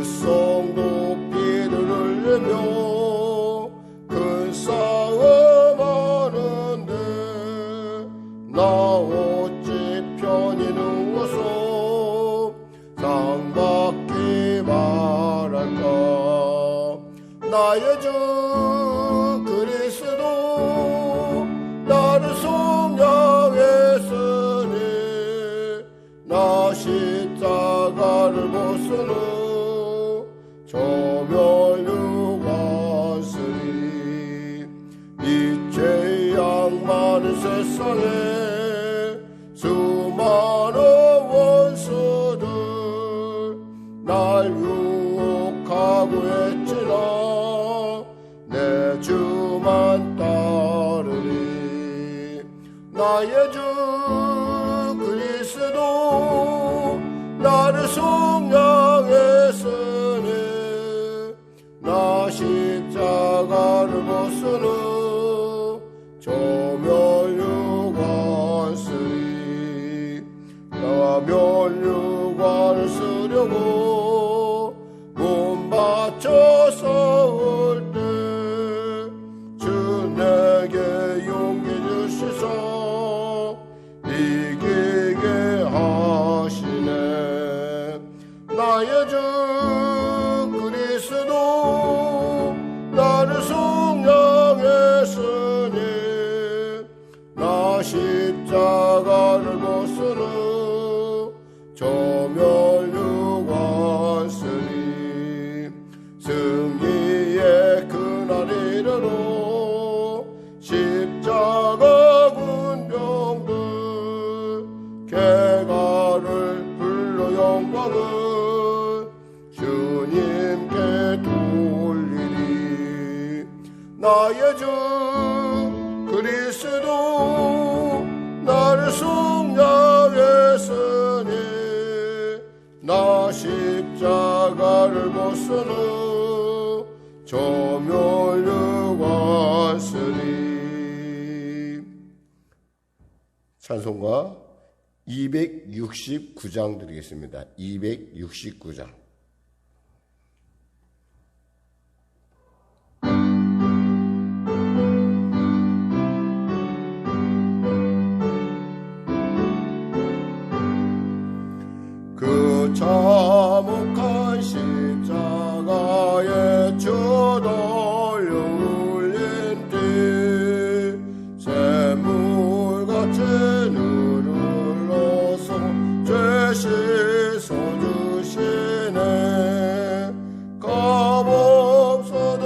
성 높이를 흘리며 큰 싸움 하는데 나 어찌 편히 누워서 상 받기 바랄까. 나의 주 그리스도 나를 속량했으니 나 십자가를 벗으니 저멸육았으니 이제 양만한 세상에 수많은 원수들 날 유혹하고 했지나 내 주만 따르리. 나의 주 그리스도 나를 속량했으니 나 십자가를 벗으니 저멸류관쓰리. 나와 멸류관을 쓰려고 몸 바쳐 싸울 때 주 내게 용기 주시사 이기게 하시네. 나의 주 그리스도 나를 속량했으니 나 십자가를 벗으니 저멸류관쓰리. 승리의 그날 이르러 십자가 군병들 개가를 불러 영광을 주님께 돌리리. 나의 주 그리스도 나를 속량했으니 나 십자가를 벗으니 저멸류관쓰리. 찬송가 269장 드리겠습니다. 269장. 그 참혹한 십자가에 주 돌려 울린 뒤 샘물같이 눈을 흘러서 죄 씻어주시네. 값없어도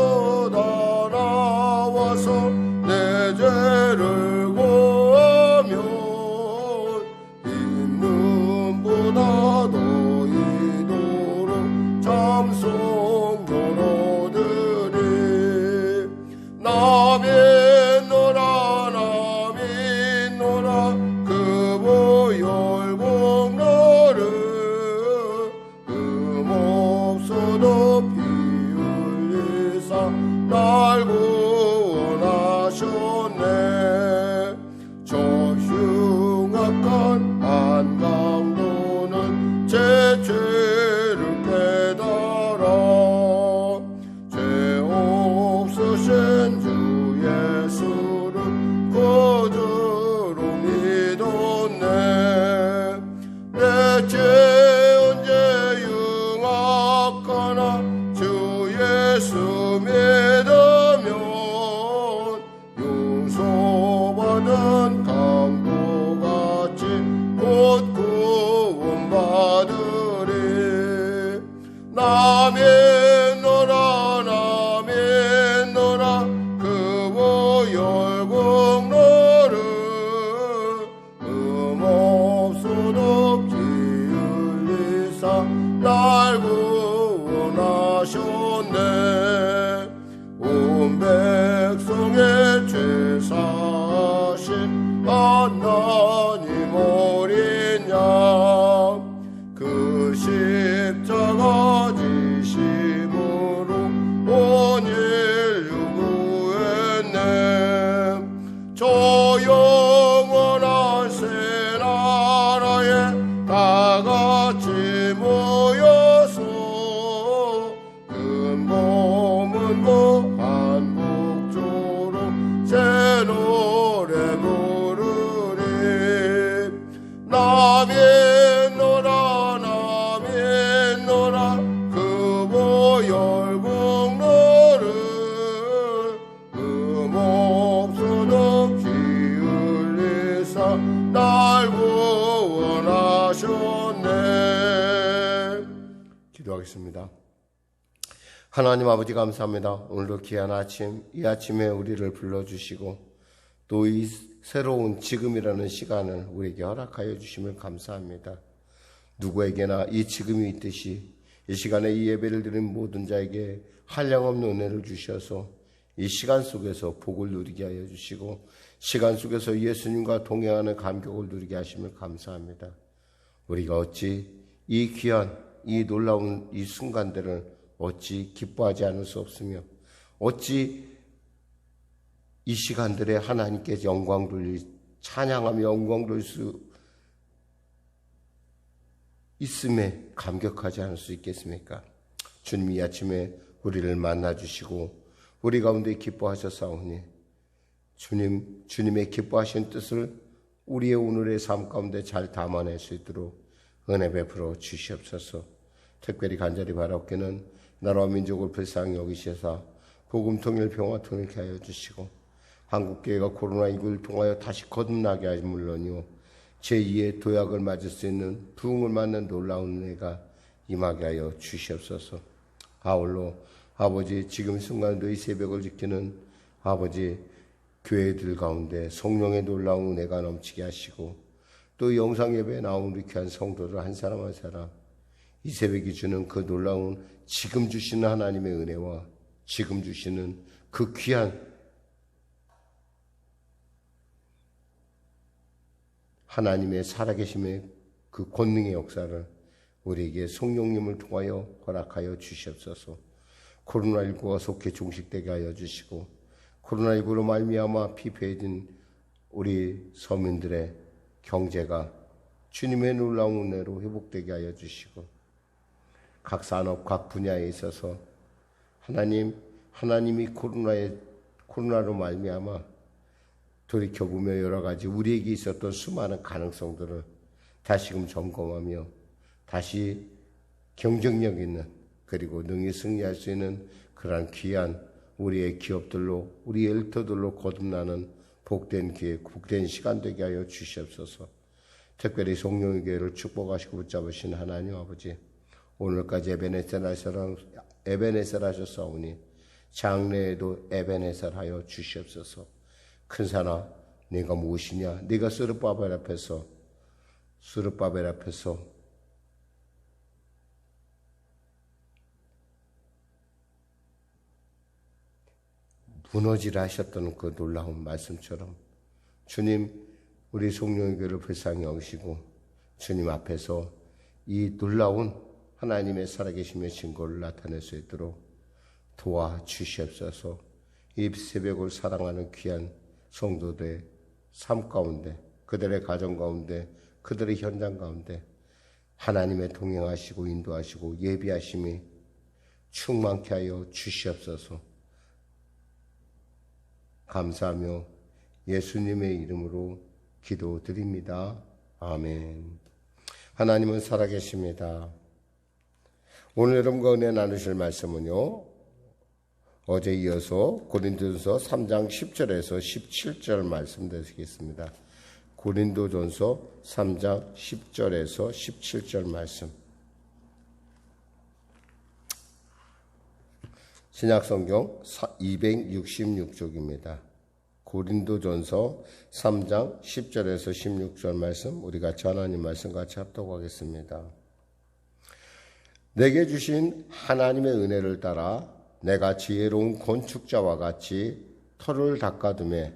다 나와서 내 죄를 고하면 있는보다 더 이도록 참송도로 드리. 나 믿노라 나 믿노라 그 보혈공 너를 없어도 피 흘리사 날 구원하셨네. 저 흉악한 한강도는 제 죄를 깨달아 죄 없으신 주 예수를 구주로 믿었네. 내 죄 언제 흉악하나 주 예수 믿으면 용서받은 강도같이 곧 구원받으리. 나 믿노라 나 믿노라 그 보혈공 너를 없어도 피 흘리사 날 구원하셨네. 온 백성의 죄 사신 하나님 어린 양 그 십자가 지심으로 온 인류 구했네. 저 영원한 새 나라에 다 같이 모여서 기도하겠습니다. 하나님 아버지 감사합니다. 오늘도 귀한 아침, 이 아침에 우리를 불러주시고 또 이 새로운 지금이라는 시간을 우리에게 허락하여 주심을 감사합니다. 누구에게나 이 지금이 있듯이 이 시간에 이 예배를 드린 모든 자에게 한량없는 은혜를 주셔서 이 시간 속에서 복을 누리게 하여 주시고 시간 속에서 예수님과 동행하는 감격을 누리게 하심을 감사합니다. 우리가 어찌 이 귀한 이 놀라운 이 순간들을 어찌 기뻐하지 않을 수 없으며 어찌 이 시간들에 하나님께 영광 돌리 찬양하며 영광 돌릴 수 있음에 감격하지 않을 수 있겠습니까? 주님이 이 아침에 우리를 만나주시고 우리 가운데 기뻐하셨사오니 주님의 기뻐하신 뜻을 우리의 오늘의 삶 가운데 잘 담아낼 수 있도록 은혜 베풀어 주시옵소서. 특별히 간절히 바라옵기는 나라와 민족을 불쌍히 여기셔서 복음 통일 평화 통일케 하여 주시고 한국교회가 코로나19를 통하여 다시 거듭나게 하지 물론이요 제2의 도약을 맞을 수 있는 부흥을 맞는 놀라운 은혜가 임하게 하여 주시옵소서. 아울러 아버지 지금 순간도 이 새벽을 지키는 아버지 교회들 가운데 성령의 놀라운 은혜가 넘치게 하시고 또 영상 예배에 나온 우리 귀한 성도들 한 사람 한 사람 이 새벽이 주는 그 놀라운 지금 주시는 하나님의 은혜와 지금 주시는 그 귀한 하나님의 살아계심의 그 권능의 역사를 우리에게 성령님을 통하여 허락하여 주시옵소서. 코로나19가 속히 종식되게 하여 주시고 코로나19로 말미암아 피폐해진 우리 서민들의 경제가 주님의 놀라운 은혜로 회복되게 하여 주시고 각 산업 각 분야에 있어서 하나님이 코로나로 말미암아 돌이켜보며 여러 가지 우리에게 있었던 수많은 가능성들을 다시금 점검하며 다시 경쟁력 있는 그리고 능히 승리할 수 있는 그러한 귀한 우리의 기업들로 우리의 일터들로 거듭나는 복된 기회, 복된 시간 되게 하여 주시옵소서. 특별히 성령의 교회를 축복하시고 붙잡으신 하나님 아버지 오늘까지 에베네셀 하셨사오니 장래에도 에베네셀 하여 주시옵소서. 큰 산아 네가 무엇이냐 네가 스룹바벨 앞에서 무너지라 하셨던 그 놀라운 말씀처럼 주님 우리 성령의 교회를 불쌍히 여기시고 주님 앞에서 이 놀라운 하나님의 살아계심의 증거를 나타낼 수 있도록 도와주시옵소서. 이 새벽을 사랑하는 귀한 성도들의 삶 가운데 그들의 가정 가운데 그들의 현장 가운데 하나님의 동행하시고 인도하시고 예비하심이 충만케 하여 주시옵소서. 감사하며 예수님의 이름으로 기도드립니다. 아멘. 하나님은 살아계십니다. 오늘 여러분과 은혜 나누실 말씀은요 어제 이어서 고린도전서 3장 10절에서 17절 말씀 드리겠습니다. 고린도전서 3장 10절에서 17절 말씀. 신약성경 266쪽입니다. 고린도전서 3장 10절에서 16절 말씀 우리 같이 하나님 말씀 같이 합독하겠습니다. 내게 주신 하나님의 은혜를 따라 내가 지혜로운 건축자와 같이 터를 닦아두매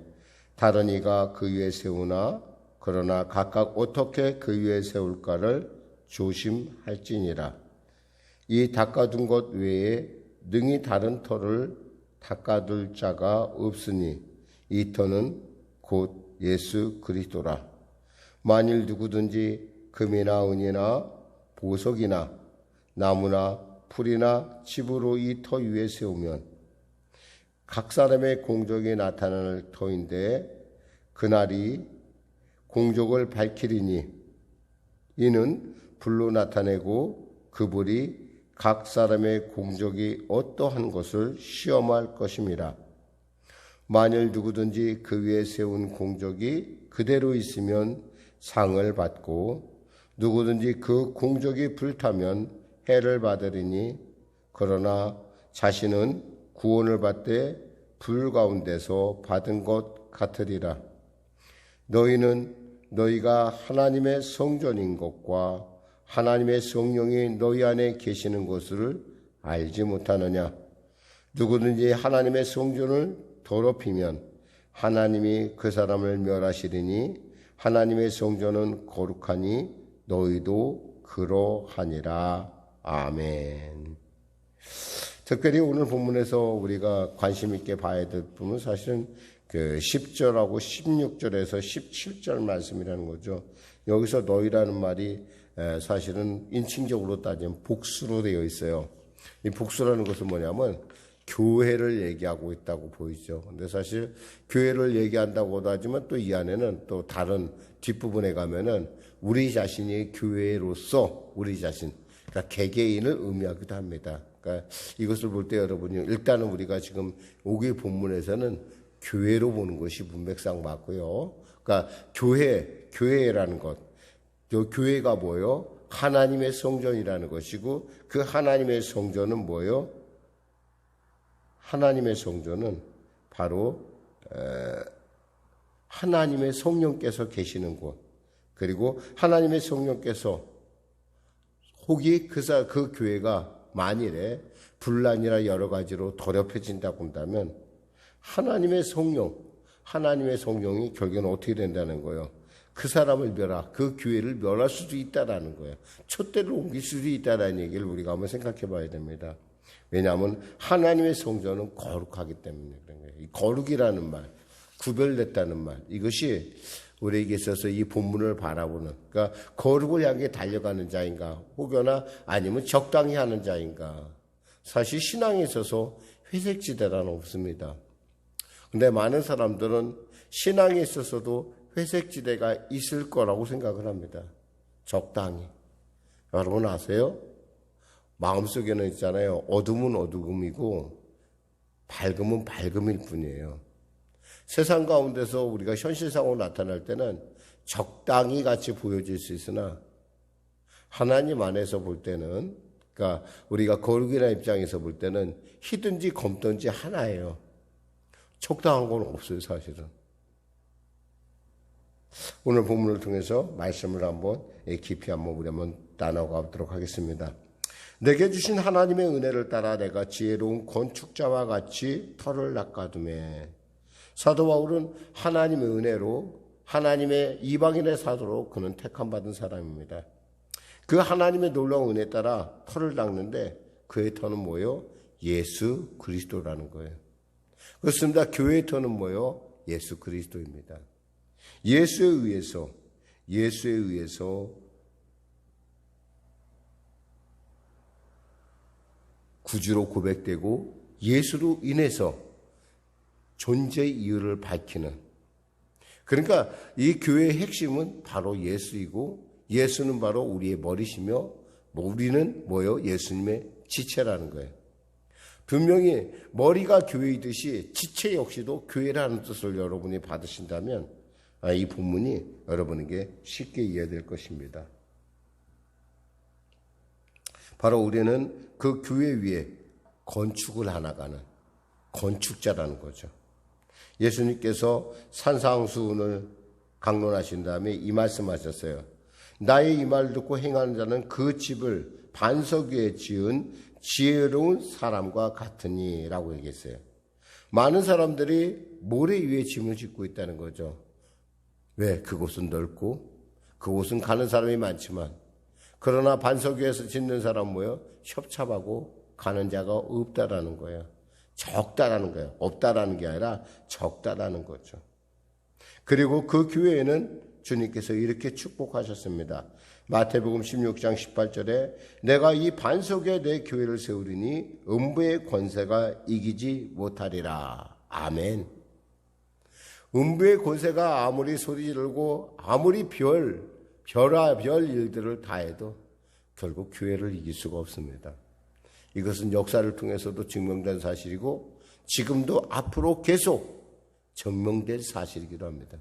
다른 이가 그 위에 세우나 그러나 각각 어떻게 그 위에 세울까를 조심할지니라. 이 닦아둔 것 외에 능히 다른 터를 닦아둘 자가 없으니 이 터는 곧 예수 그리스도라. 만일 누구든지 금이나 은이나 보석이나 나무나 풀이나 집으로 이 터 위에 세우면 각 사람의 공적이 나타날 터인데 그날이 공적을 밝히리니 이는 불로 나타내고 그 불이 각 사람의 공적이 어떠한 것을 시험할 것임이라. 만일 누구든지 그 위에 세운 공적이 그대로 있으면 상을 받고 누구든지 그 공적이 불타면 해를 받으리니 그러나 자신은 구원을 받되 불 가운데서 받은 것 같으리라. 너희는 너희가 하나님의 성전인 것과 하나님의 성령이 너희 안에 계시는 것을 알지 못하느냐. 누구든지 하나님의 성전을 더럽히면 하나님이 그 사람을 멸하시리니 하나님의 성전은 거룩하니 너희도 그러하니라. 아멘. 특별히 오늘 본문에서 우리가 관심 있게 봐야 될 부분은 사실은 그 10절하고 16절에서 17절 말씀이라는 거죠. 여기서 너희라는 말이 사실은 인칭적으로 따지면 복수로 되어 있어요. 이 복수라는 것은 뭐냐면 교회를 얘기하고 있다고 보이죠. 근데 사실 교회를 얘기한다고도 하지만 또 이 안에는 또 다른 뒷부분에 가면은 우리 자신이 교회로서 우리 자신, 그러니까 개개인을 의미하기도 합니다. 그러니까 이것을 볼 때 여러분이 일단은 우리가 지금 오기 본문에서는 교회로 보는 것이 문맥상 맞고요. 그러니까 교회라는 것, 저 교회가 뭐요? 하나님의 성전이라는 것이고 그 하나님의 성전은 뭐요? 하나님의 성전은 바로 하나님의 성령께서 계시는 곳, 그리고 하나님의 성령께서 혹이 그 교회가 만일에 분란이나 여러 가지로 더럽혀진다고 한다면 하나님의 성령이 결국은 어떻게 된다는 거예요? 그 사람을 그 교회를 멸할 수도 있다라는 거예요. 촛대를 옮길 수도 있다라는 얘기를 우리가 한번 생각해 봐야 됩니다. 왜냐하면 하나님의 성전은 거룩하기 때문에 그런 거예요. 이 거룩이라는 말, 구별됐다는 말, 이것이 우리에게 있어서 이 본문을 바라보는, 그러니까 거룩을 향해 달려가는 자인가, 혹여나 아니면 적당히 하는 자인가. 사실 신앙에 있어서 회색지대란 없습니다. 근데 많은 사람들은 신앙에 있어서도 회색지대가 있을 거라고 생각을 합니다. 적당히. 여러분 아세요? 마음속에는 있잖아요. 어둠은 어둠이고 밝음은 밝음일 뿐이에요. 세상 가운데서 우리가 현실상으로 나타날 때는 적당히 같이 보여질 수 있으나 하나님 안에서 볼 때는, 그러니까 우리가 거룩이라는 입장에서 볼 때는 희든지 검든지 하나예요. 적당한 건 없어요, 사실은. 오늘 본문을 통해서 말씀을 한번 깊이 한번 우리 한번 나눠가도록 하겠습니다. 내게 주신 하나님의 은혜를 따라 내가 지혜로운 건축자와 같이 터를 낚아두매. 사도 바울은 하나님의 은혜로 하나님의 이방인의 사도로 그는 택함받은 사람입니다. 그 하나님의 놀라운 은혜에 따라 터를 닦는데 그의 터는 뭐예요? 예수 그리스도라는 거예요. 그렇습니다. 교회의 터는 뭐예요? 예수 그리스도입니다. 예수에 의해서 구주로 고백되고 예수로 인해서 존재의 이유를 밝히는, 그러니까 이 교회의 핵심은 바로 예수이고 예수는 바로 우리의 머리시며 우리는 뭐예요? 예수님의 지체라는 거예요. 분명히 머리가 교회이듯이 지체 역시도 교회라는 뜻을 여러분이 받으신다면 이 본문이 여러분에게 쉽게 이해될 것입니다. 바로 우리는 그 교회 위에 건축을 하나가는 건축자라는 거죠. 예수님께서 산상수훈을 강론하신 다음에 이 말씀하셨어요. 나의 이 말 듣고 행하는 자는 그 집을 반석 위에 지은 지혜로운 사람과 같으니 라고 얘기했어요. 많은 사람들이 모래 위에 집을 짓고 있다는 거죠. 왜? 그곳은 넓고 그곳은 가는 사람이 많지만, 그러나 반석 위에서 짓는 사람은 뭐예요? 협잡하고 가는 자가 없다라는 거예요. 적다라는 거예요. 없다라는 게 아니라 적다라는 거죠. 그리고 그 교회에는 주님께서 이렇게 축복하셨습니다. 마태복음 16장 18절에 내가 이 반석에 내 교회를 세우리니 음부의 권세가 이기지 못하리라. 아멘. 음부의 권세가 아무리 소리 지르고 아무리 별 일들을 다 해도 결국 교회를 이길 수가 없습니다. 이것은 역사를 통해서도 증명된 사실이고 지금도 앞으로 계속 증명될 사실이기도 합니다.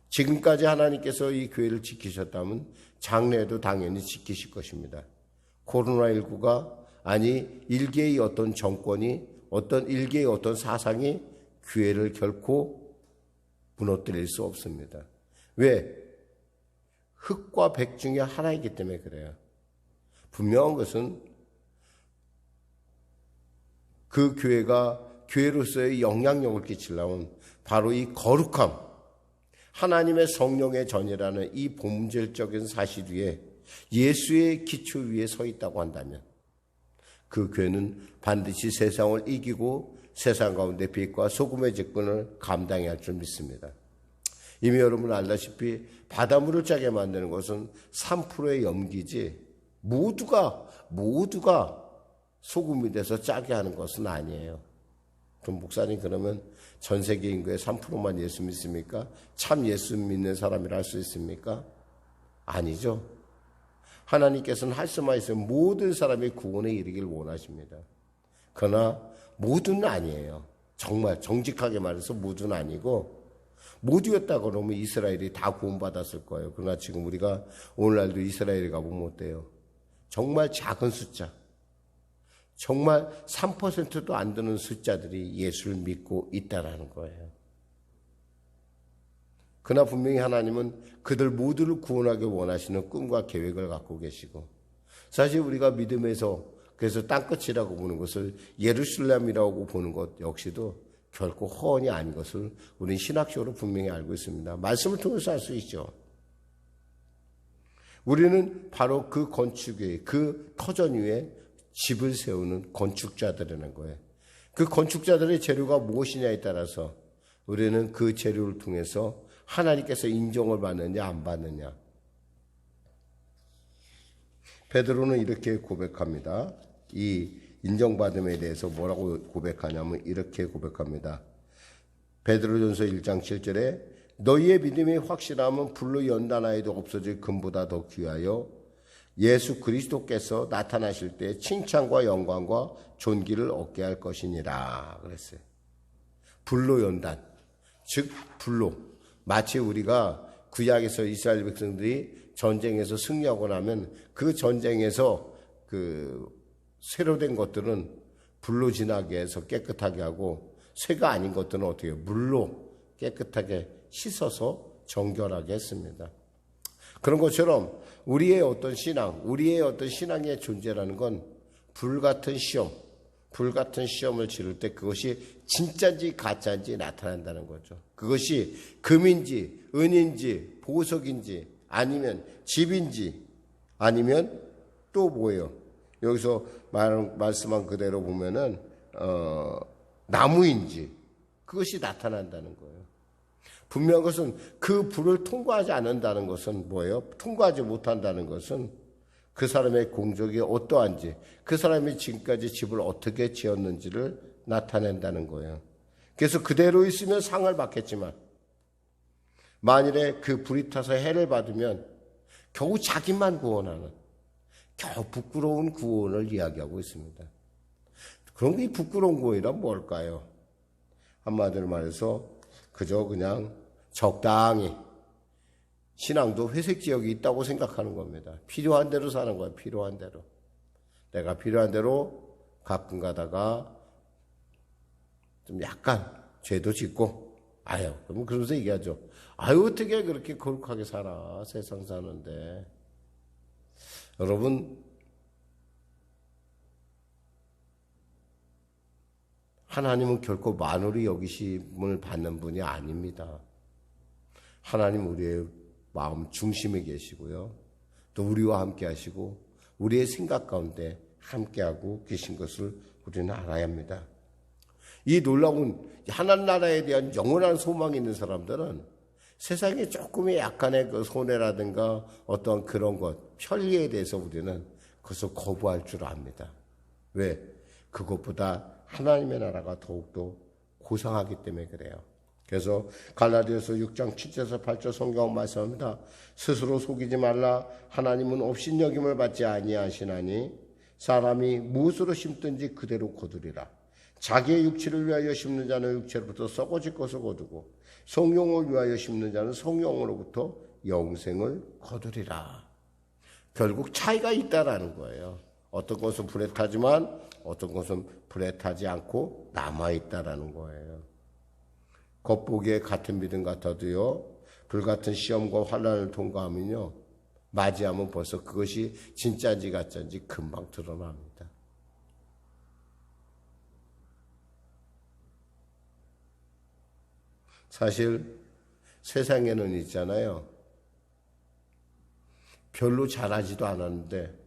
지금까지 하나님께서 이 교회를 지키셨다면 장래에도 당연히 지키실 것입니다. 코로나19가 아니 일개의 어떤 정권이 어떤 일개의 어떤 사상이 교회를 결코 무너뜨릴 수 없습니다. 왜? 흙과 백 중에 하나이기 때문에 그래요. 분명한 것은 그 교회가 교회로서의 영향력을 끼치려면 바로 이 거룩함, 하나님의 성령의 전이라는 이 본질적인 사실 위에 예수의 기초 위에 서 있다고 한다면 그 교회는 반드시 세상을 이기고 세상 가운데 빛과 소금의 직분을 감당해야 할 줄 믿습니다. 이미 여러분 알다시피 바닷물을 짜게 만드는 것은 3%의 염기지 모두가 소금이 돼서 짜게 하는 것은 아니에요. 그럼 목사님 그러면 전 세계 인구의 3%만 예수 믿습니까? 참 예수 믿는 사람이라 할 수 있습니까? 아니죠. 하나님께서는 할 수만 있으면 모든 사람이 구원에 이르길 원하십니다. 그러나 모두는 아니에요. 정말 정직하게 말해서 모두는 아니고 모두였다 그러면 이스라엘이 다 구원받았을 거예요. 그러나 지금 우리가 오늘날도 이스라엘에 가보면 어때요? 정말 작은 숫자, 정말 3%도 안 되는 숫자들이 예수를 믿고 있다라는 거예요. 그러나 분명히 하나님은 그들 모두를 구원하기 원하시는 꿈과 계획을 갖고 계시고 사실 우리가 믿음에서 그래서 땅끝이라고 보는 것을 예루살렘이라고 보는 것 역시도 결코 허언이 아닌 것을 우리는 신학적으로 분명히 알고 있습니다. 말씀을 통해서 알 수 있죠. 우리는 바로 그 건축에 그 터전 위에 집을 세우는 건축자들이라는 거예요. 그 건축자들의 재료가 무엇이냐에 따라서 우리는 그 재료를 통해서 하나님께서 인정을 받느냐 안 받느냐. 베드로는 이렇게 고백합니다. 이 인정받음에 대해서 뭐라고 고백하냐면 이렇게 고백합니다. 베드로전서 1장 7절에 너희의 믿음이 확실하면 불로 연단하여도 없어질 금보다 더 귀하여 예수 그리스도께서 나타나실 때 칭찬과 영광과 존귀를 얻게 할 것이니라 그랬어요. 불로 연단, 즉 불로. 마치 우리가 구약에서 이스라엘 백성들이 전쟁에서 승리하고 나면 그 전쟁에서 그 쇠로 된 것들은 불로 지나게 해서 깨끗하게 하고 쇠가 아닌 것들은 어떻게 해요? 물로 깨끗하게 씻어서 정결하게 했습니다. 그런 것처럼 우리의 어떤 신앙의 존재라는 건 불같은 시험을 치를 때 그것이 진짜인지 가짜인지 나타난다는 거죠. 그것이 금인지 은인지 보석인지 아니면 집인지 아니면 또 뭐예요? 여기서 말씀한 그대로 보면은 나무인지 그것이 나타난다는 거예요. 분명한 것은 그 불을 통과하지 않는다는 것은 뭐예요? 통과하지 못한다는 것은 그 사람의 공적이 어떠한지, 그 사람이 지금까지 집을 어떻게 지었는지를 나타낸다는 거예요. 그래서 그대로 있으면 상을 받겠지만 만일에 그 불이 타서 해를 받으면 겨우 자기만 구원하는 겨우 부끄러운 구원을 이야기하고 있습니다. 그럼 이 부끄러운 구원이란 뭘까요? 한마디로 말해서 그냥 적당히 신앙도 회색 지역이 있다고 생각하는 겁니다. 필요한 대로 사는 거예요. 필요한 대로. 내가 필요한 대로 가끔 가다가 좀 약간 죄도 짓고 그럼 그러면서 얘기하죠. 어떻게 그렇게 거룩하게 살아 세상 사는데. 여러분 하나님은 결코 만홀히 여기심을 받는 분이 아닙니다. 하나님 우리의 마음 중심에 계시고요. 또 우리와 함께 하시고 우리의 생각 가운데 함께하고 계신 것을 우리는 알아야 합니다. 이 놀라운 하나님 나라에 대한 영원한 소망이 있는 사람들은 세상에 조금의 약간의 그 손해라든가 어떤 그런 것, 편리에 대해서 우리는 그것을 거부할 줄 압니다. 왜? 그것보다 하나님의 나라가 더욱더 고상하기 때문에 그래요. 그래서 갈라디아서 6장 7절에서 8절 성경은 말씀합니다. 스스로 속이지 말라. 하나님은 업신여김을 받지 아니하시나니 사람이 무엇으로 심든지 그대로 거두리라. 자기의 육체를 위하여 심는 자는 육체로부터 썩어질 것을 거두고 성령을 위하여 심는 자는 성령으로부터 영생을 거두리라. 결국 차이가 있다라는 거예요. 어떤 것은 불에 타지만 어떤 것은 불에 타지 않고 남아있다라는 거예요. 겉보기에 같은 믿음 같아도요, 불같은 시험과 환난을 통과하면요, 맞이하면 벌써 그것이 진짜인지 가짜인지 금방 드러납니다. 사실 세상에는 있잖아요, 별로 잘하지도 않았는데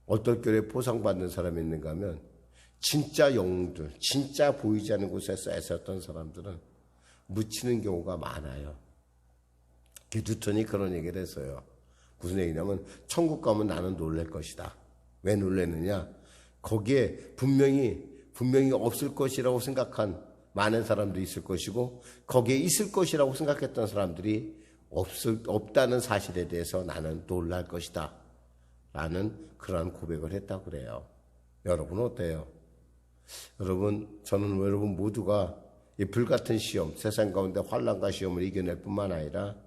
얼떨결에 보상받는 사람이 있는가 하면 진짜 영웅들, 진짜 보이지 않는 곳에서 애썼던 사람들은 묻히는 경우가 많아요. 뉴턴이 그런 얘기를 했어요. 무슨 얘기냐면 천국 가면 나는 놀랄 것이다. 왜 놀랐느냐? 거기에 분명히 없을 것이라고 생각한 많은 사람들이 있을 것이고 거기에 있을 것이라고 생각했던 사람들이 없다는 사실에 대해서 나는 놀랄 것이다 라는 그러한 고백을 했다고 그래요. 여러분은 어때요? 저는 여러분 모두가 이 불같은 시험, 세상 가운데 환난과 시험을 이겨낼 뿐만 아니라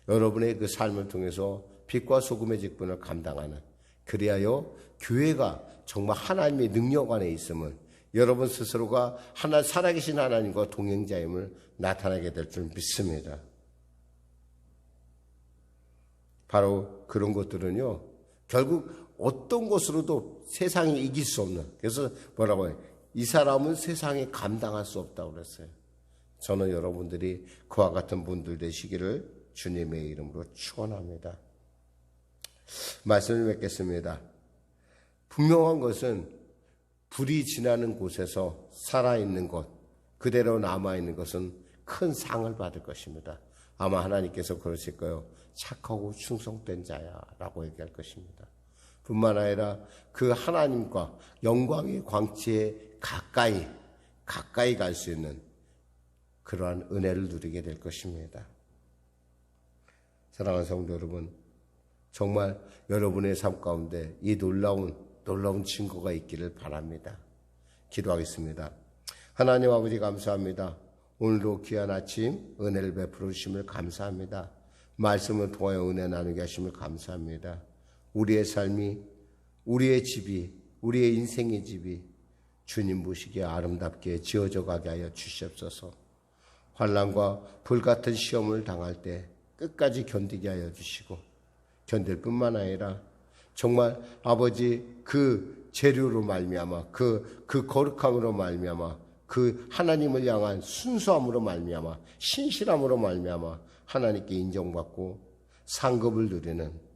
여러분의 그 삶을 통해서 빛과 소금의 직분을 감당하는, 그리하여 교회가 정말 하나님의 능력 안에 있음을, 여러분 스스로가 살아계신 하나님과 동행자임을 나타나게 될 줄 믿습니다. 바로 그런 것들은요, 결국 어떤 것으로도 세상이 이길 수 없는, 그래서 뭐라고 해요? 이 사람은 세상에 감당할 수 없다고 그랬어요. 저는 여러분들이 그와 같은 분들 되시기를 주님의 이름으로 축원합니다. 말씀을 맺겠습니다. 분명한 것은 불이 지나는 곳에서 살아있는 것, 그대로 남아있는 것은 큰 상을 받을 것입니다. 아마 하나님께서 그러실 거예요. 착하고 충성된 자야 라고 얘기할 것입니다. 뿐만 아니라 그 하나님과 영광의 광채에 가까이 갈 수 있는 그러한 은혜를 누리게 될 것입니다. 사랑하는 성도 여러분, 정말 여러분의 삶 가운데 이 놀라운 증거가 있기를 바랍니다. 기도하겠습니다. 하나님 아버지 감사합니다. 오늘도 귀한 아침 은혜를 베풀어 주심을 감사합니다. 말씀을 통하여 은혜 나누게 하심을 감사합니다. 우리의 삶이, 우리의 집이, 우리의 인생의 집이 주님 보시기에 아름답게 지어져 가게 하여 주시옵소서. 환난과 불같은 시험을 당할 때 끝까지 견디게 하여 주시고, 견딜 뿐만 아니라 정말 아버지 그 재료로 말미암아 그 거룩함으로 말미암아 그 하나님을 향한 순수함으로 말미암아 신실함으로 말미암아 하나님께 인정받고 상급을 누리는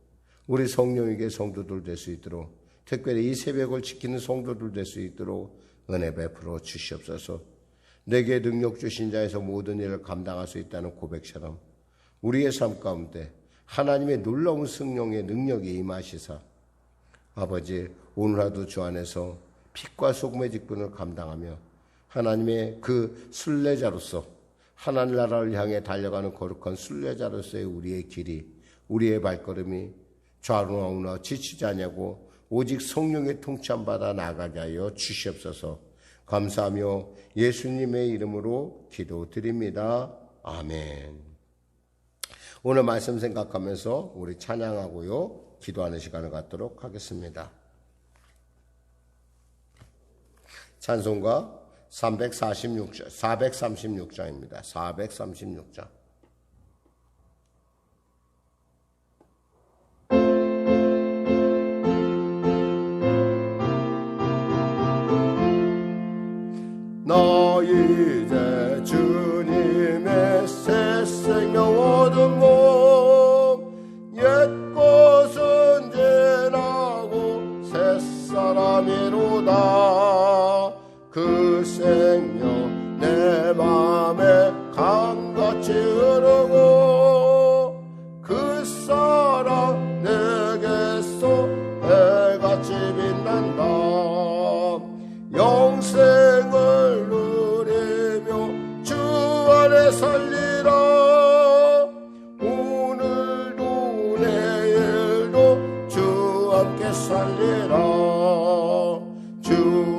우리 성령에게 성도들 될 수 있도록, 특별히 이 새벽을 지키는 성도들 될 수 있도록 은혜 베풀어 주시옵소서. 내게 능력 주신 자에서 모든 일을 감당할 수 있다는 고백처럼 우리의 삶 가운데 하나님의 놀라운 성령의 능력이 임하시사 아버지 오늘 하루 주 안에서 빛과 소금의 직분을 감당하며 하나님의 그 순례자로서 하나님 나라를 향해 달려가는 거룩한 순례자로서의 우리의 길이, 우리의 발걸음이 좌우나 우나 지치지 않냐고 오직 성령의 통치함받아 나가게 하여 주시옵소서. 감사하며 예수님의 이름으로 기도드립니다. 아멘. 오늘 말씀 생각하면서 우리 찬양하고요, 기도하는 시간을 갖도록 하겠습니다. 찬송가 436장입니다. 436장. 나 이제 주님의 새 생명 얻은 몸, 옛 것은 지나고 새 사람이로다. 그 생명 내 맘에 강같이 흐르고 그 사랑 내게서 해같이 빛난다. 영생을 누리며 주 안에 살리라. 오늘도 내일도 주 함께 살리라. 주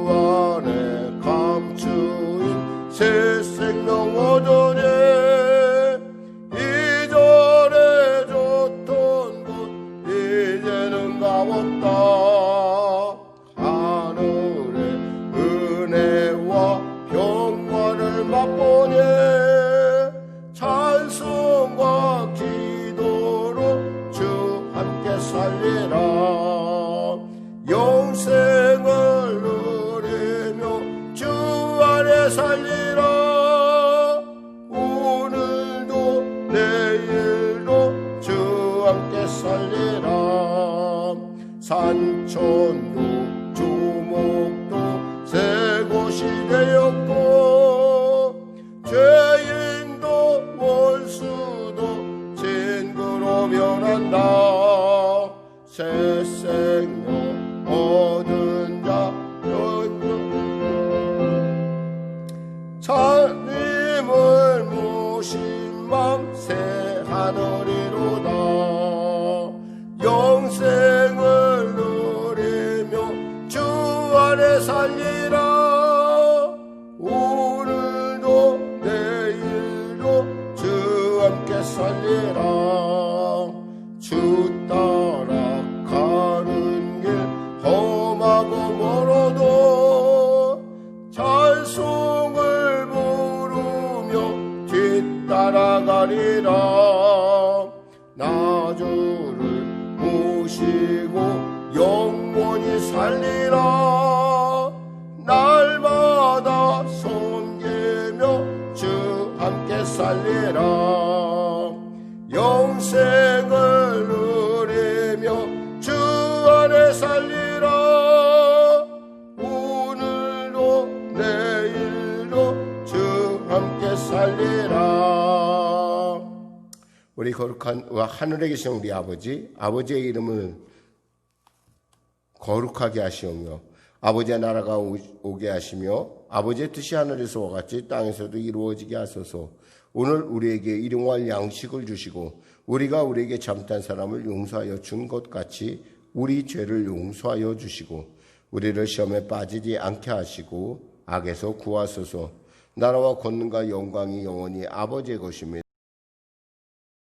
안에 감추인 새 생명 얻으니 이전에 줬던 것 이제는 값없다. 함께 살리라. 오늘도 내일도 주 함께 살리라. 산천도 조목도 새 곳이 되었고 죄인도 원수도 친구로 변한다. 새 생명 얻은 자 주님을 모신 맘 새 하늘이로다. 영생을 누리며 주 안에 살리라. 오늘도 내일도 주 함께 살리라. 주 따라 가는 길 험하고 멀어도 찬송을 부르며 뒤따라가리라. 나 주를 모시고 영원히 살리라. 날마다 섬기며 주 함께 살리라. 영생을 누리며 주 안에 살리라. 오늘도 내일도 주 함께 살리라. 우리 거룩한 하늘에 계신 우리 아버지의 이름을 거룩하게 하시오며 아버지의 나라가 오게 하시며 아버지의 뜻이 하늘에서와 같이 땅에서도 이루어지게 하소서. 오늘 우리에게 일용할 양식을 주시고 우리가 우리에게 잘못한 사람을 용서하여 준 것 같이 우리 죄를 용서하여 주시고 우리를 시험에 빠지지 않게 하시고 악에서 구하소서. 나라와 권능과 영광이 영원히 아버지의 것입니다.